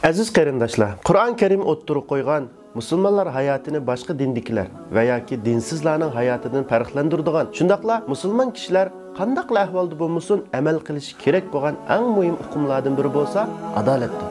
Aziz qarindoshlar, Qur'on Karim o'ttirib qo'ygan musulmonlar hayotini boshqa dindikilar va yoki dinsizlarning hayotidan farqlantiradigan, shundaqla musulmon kishilar qanday ahvolda bo'lmasin amal qilishi kerak bo'lgan eng muhim hukmlardan biri bo'lsa, adolatdir.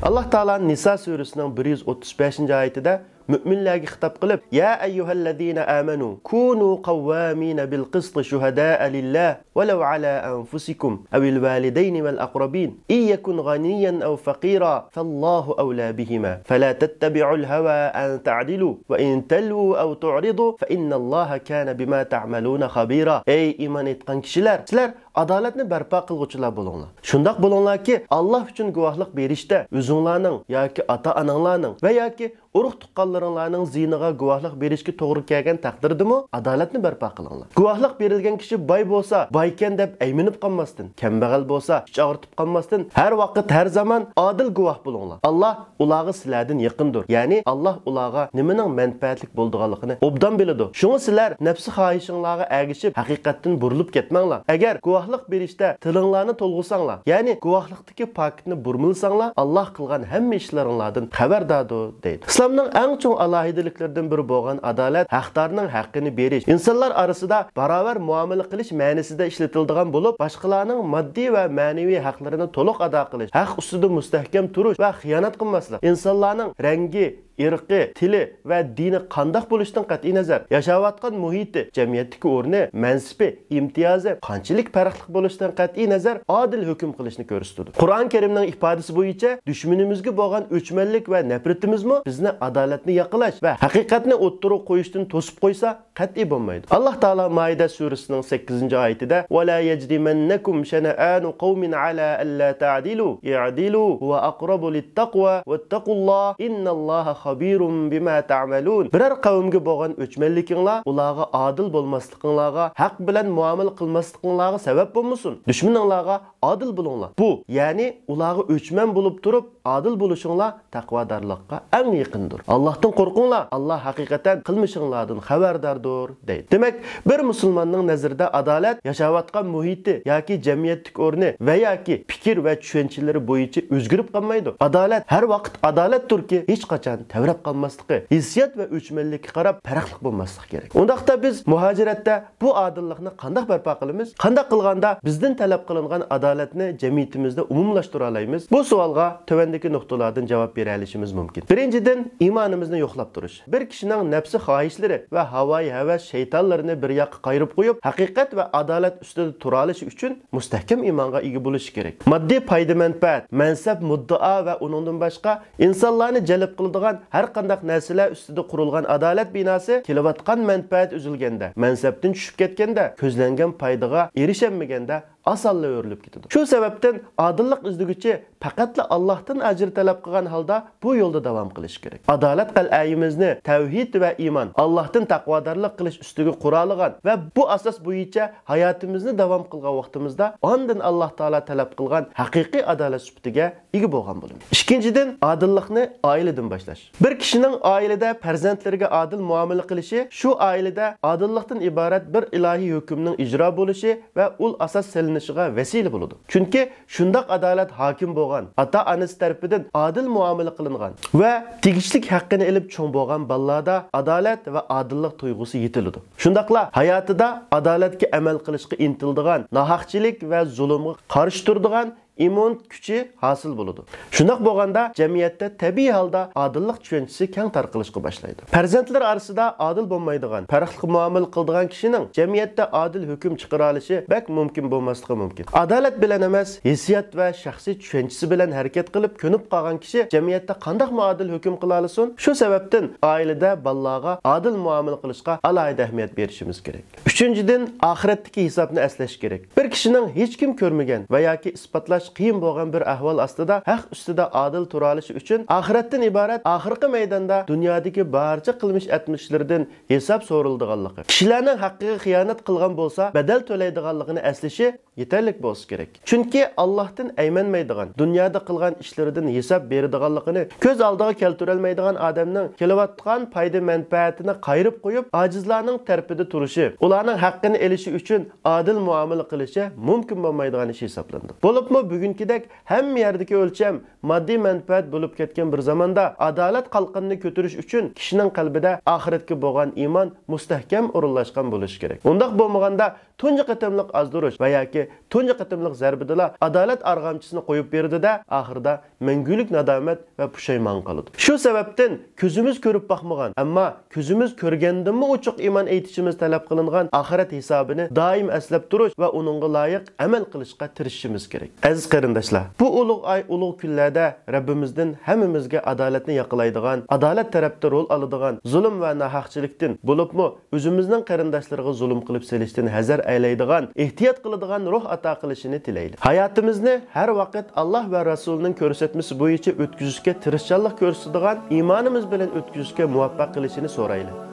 Allah Taala Nisa surasining 135-oyatida müminlerge hitap kılıp Ya eyyühellezine amenu kunu kavvamine bil qist şuhada'a lillah velev ala anfusikum evil valideyni vel akrabin iyyekun ganiyen ev fakira fallahu evla bihima fela tettebi'ul hava en ta'dilu ve in telvu ev tu'ridu fe innallaha kana bima ta'maluna khabira. Ey iman etken kişiler, sizler adaletini berpa kılgıçılar bulunlar. Şundak bulunlar ki Allah için guvahlık berişte üzünlarının ya ki ata-analarının veya ki urug' tuqqanlaringlarning ziniga guvohlik berishga to'g'ri kelgan taqdirdimi adolatni barpo qilinglar. Guvohlik berilgan kishi boy bo'lsa, boykan deb ayminib qolmasdan, kambag'al bo'lsa, ich og'ritib qolmasdan, har vaqt, har zaman adil guvoh bo'linglar. Alloh ularga sizlardan yaqindir. Ya'ni Alloh ularga nimaning manfaatlik bo'lganligini obdan biladi. Shunga sizlar nafsi xohishinglarga ergishib, haqiqatdan burilib ketmanglar. Agar guvohlik berishda tilinglarni to'lg'isanglar, ya'ni guvohlikdagi pokitni burmilsanglar, Alloh qilgan hamma ishlaringlardan xabardordir deydi. İslamның en çok alahideliklerden biri bo'lgan adalet, haqdarning haqqini berish, insonlar arasida barobar muomala qilish ma'nosida ishlatiladigan bo'lib, boshqalarning moddiy va ma'naviy haqlarini to'liq ado qilish, haq ustida mustahkam turish va xiyonat qilmaslik, insonlarning rangi, irqi, tili va dini qandoq bo'lishidan qat'iy nazar, yashayotgan muhiti, jamiyatdagi o'rni, mansibi, imtiyozi qanchalik farqli bo'lishidan qat'iy nazar adil hukm qilishni ko'rsatadi. Qur'on Karimning ifodasi bo'yicha dushmanimizga bo'lgan o'chmanlik va nafratimizmi bizni adolatni yaqinlash va haqiqatni o'ttirib qo'yishdan to'sib qo'ysa qat'iy bo'lmaydi. Alloh taolo Maida surasining 8-oyatida "Va la yajrimannakum shana'anu qawmin ala alla ta'dilu i'dilu huwa aqrabu lit-taqwa wattaqulloh innalloha xabirum bima ta'malun." Biror qavmga bo'lgan o'chmanlikinglar ularga adil bo'lmasliginglarga, haq bilan muomala qilmasliginglarga sabab bo'lmasin. Dushmaninglarga adil bo'linglar. Bu, ya'ni ularga o'chman bo'lib turib, adil bo'lishinglar taqvodorlikqa eng yaqindir. Allohdan qo'rqinglar. Alloh haqiqatan qilmishinglardan xabardardir deydi. Demak, bir musulmonning nazarida adolat yashayotgan muhiti yoki jamiyatdagi o'rni va yoki fikr va tushunchalar bo'yicha o'zgarib qolmaydi. Adolat har vaqt adolatdirki, hech qachon tavrab qolmasligi, hissiyat va o'chmanlikka qarab farqli bo'lmasligi kerak. Undaqda biz muhojiratda bu adillikni qanday barpo qilamiz? Qanday qilganda bizdan talab qilingan adolatni jamiyatimizda umumlashtira olamiz? Bu savolga tövendeki noktalardan cevap bera olishimiz mumkin. Birinchidan, iymonimizni yo'qlab turish. Bir kishining nafsi xohishlari va havoyi havas shaytonlarini bir yoqqa qayirib qo'yib, haqiqat va adolat ustida tura olish uchun mustahkam iymonga ega bo'lish kerak. Moddiy foyda manfaat, mansab, muddao va uningdan boshqa insonlarni jalb qiladigan har qanday narsalar ustida qurilgan adolat binosi kelayotgan manfaat uzilganda, mansabdan tushib ketganda, ko'zlangan foydaga erishamaganda asalla o'rilib ketadi. Shu sababdan adillik izlaguvchi faqatla Allohdan ajr talab qilgan holda bu yo'lda davom qilish kerak. Adolat qal'ayimizni tavhid va iymon, Allohdan taqvodorlik qilish ustiga qurolgan va bu asos bo'yicha hayotimizni davom qilgan vaqtimizda ondan Alloh taolo talab qilgan haqiqiy adolat sifatiga ega bo'lgan bo'lamiz. Ikkinchidan, adillikni oiladan boshlash. Bir kishining oilada farzandlariga adil muomala qilishi shu oilada adillikdan iborat bir ilohiy hukmning ijro bo'lishi va ul asos vesile bo'ladi. Chunki shundoq adolat hokim bo'lgan, ota-onasi tarafidan adil muomala qilingan va tegishlik haqqini olib cho'ng bo'lgan bolalarda adolat va adillik tuyg'usi yetiladi. Shundaqla hayotida adolatga amal qilishga intiladigan, nohaqchilik va zulmga qarshi turadigan immun kuchi hosil bo'ladi. Shundoq bo'lganda jamiyatda tabiiy holda adillik tushunchasi keng tarqalishga boshlaydi. Farzandlar orasida adil bo'lmaydigan, farqli muomala qiladigan kishining jamiyatda adil hukm chiqara olishi bak mumkin bo'lmasligi mumkin. Adolat bilan emas, hissiyat va shaxsiy tushunchasi bilan harakat qilib ko'nib qolgan kishi jamiyatda qanday adil hukm qila olsin? Shu sababdan oilada bolalarga adil muomala qilishga alohida ahamiyat berishimiz kerak. Uchinchidan, oxiratdagi hisobni eslash kerak. Bir kishining hech kim ko'rmagan va yoki isbotlash to'g'rilash qiyin bo'lgan bir ahvol ostida haq ustida adil tura olishi uchun oxiratdan iborat oxirgi maydonda dunyodagi barcha qilmish atmishlardan hisob so'rildiganligi, kishilarning haqqiga xiyonat qilgan bo'lsa badal to'laydiganligini eslashi yetarli bo'lsa kerak. Chunki Allohdan aymanmaydigan, dunyoda qilgan ishlaridan hisob beradiganligini ko'z oldiga keltira olmaydigan odamning kelayotgan foyda manfaatini qayirib qo'yib, ojizlarning tarafida turishi, ularning haqqini olishi uchun adil muomala qilishi mumkin bo'lmaydigan ish hisoblandi. Bo'libmi bugünkidek hamma yerdagi o'lcham moddiy manfaat bo'lib ketgan bir zamonda adolat qalqinini ko'tarish uchun kishining qalbida oxiratga bo'lgan iymon mustahkam o'rinlashgan bo'lishi kerak. Undaq bo'lmaganda tunji qatimliq azdirish va yoki tunji qatimliq zarbidala adolat arg'amchisini qo'yib berdi-da, oxirida mangulik nadomat va pushaymon qiladi. Shu sababdan ko'zimiz ko'rib boqmagan, ammo ko'zimiz ko'rgandimi ochiq iymon aytishimiz talab qilingan oxirat hisobini doim eslab turish va uningga loyiq amal qilishga tirishishimiz kerak. Aziz qarindoshlar, bu ulug' ay, ulug' kunlarda Rabbimizdan hammamizga adolatni yaqinlaydigan, adolat tarafda rol oladigan, zulm va nohaqchilikdan bo'libmi o'zimizning qarindoshlariga zulm qilib selishdan hazar aylaydigan, ehtiyot qiladigan ruh ato qilishini tilaylik. Hayotimizni har vaqt Alloh va Rasulining ko'rsatmasi bo'yicha o'tkazishga tirishchanlik ko'rsatadigan, iymonimiz bilan o'tkazishga muvaffaq qilishini so'raylik.